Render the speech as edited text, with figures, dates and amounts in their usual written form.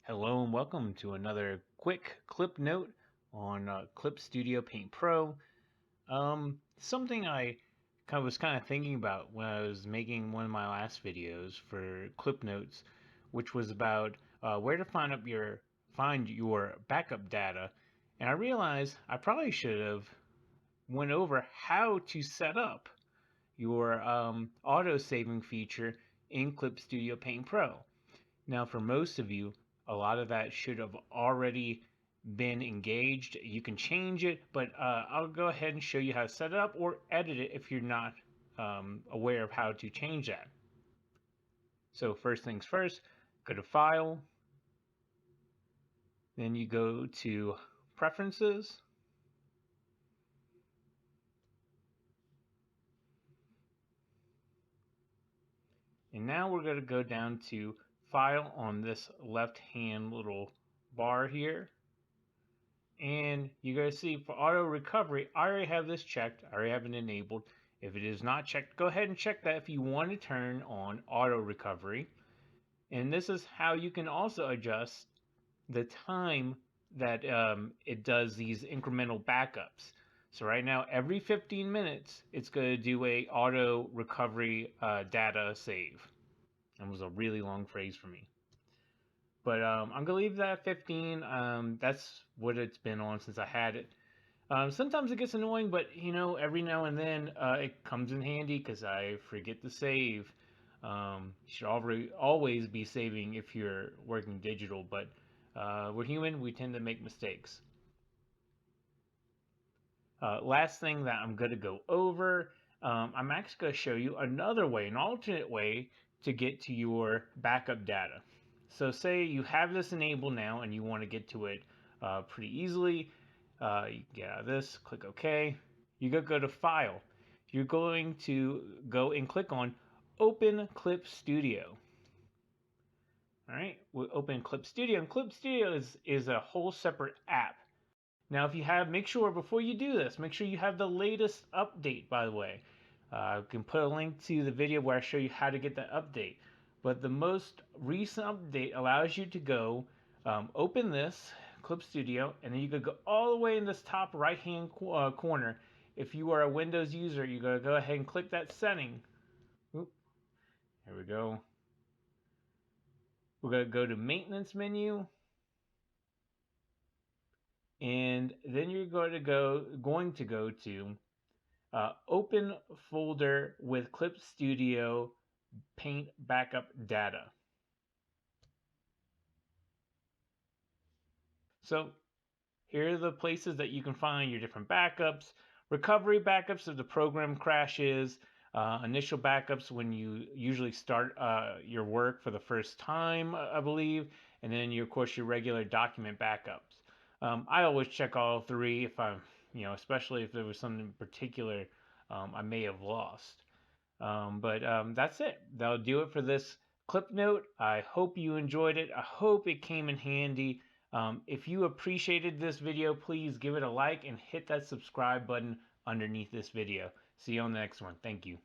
Hello and welcome to another quick clip note on Clip Studio Paint Pro. Something I was kind of thinking about when I was making one of my last videos for clip notes, which was about where to find your backup data, and I realized I probably should have went over how to set up your auto saving feature in Clip Studio Paint Pro. Now, for most of you, a lot of that should have already been engaged. You can change it, but I'll go ahead and show you how to set it up or edit it if you're not aware of how to change that. So first things first, go to File, then you go to Preferences, and now we're going to go down to File on this left-hand little bar here. And you're going to see for auto recovery, I already have this checked. I already have it enabled. If it is not checked, go ahead and check that if you want to turn on auto recovery. And this is how you can also adjust the time that it does these incremental backups. So right now, every 15 minutes, it's going to do a auto recovery data save. That was a really long phrase for me. But I'm gonna leave that at 15. That's what it's been on since I had it. Sometimes it gets annoying, but every now and then it comes in handy because I forget to save. You should always be saving if you're working digital, but we're human, we tend to make mistakes. Last thing that I'm going to go over, I'm actually going to show you another way, an alternate way to get to your backup data. So say you have this enabled now and you want to get to it pretty easily. You get out of this, click OK. You go to File. You're going to go and click on Open Clip Studio. All right, we'll open Clip Studio, and Clip Studio is a whole separate app. Now, if you have, make sure before you do this, make sure you have the latest update, by the way. I can put a link to the video where I show you how to get that update. But the most recent update allows you to go open this Clip Studio, and then you could go all the way in this top right-hand corner. If you are a Windows user, you're going to go ahead and click that setting. Oop, here we go. We're going to go to Maintenance menu. And then you're going to go to open folder with Clip Studio Paint backup data. So here are the places that you can find your different backups, recovery backups if the program crashes, initial backups when you usually start your work for the first time, I believe, and then of course your regular document backups. I always check all three if I'm, especially if there was something in particular I may have lost. But that's it. That'll do it for this clip note. I hope you enjoyed it. I hope it came in handy. If you appreciated this video, please give it a like and hit that subscribe button underneath this video. See you on the next one. Thank you.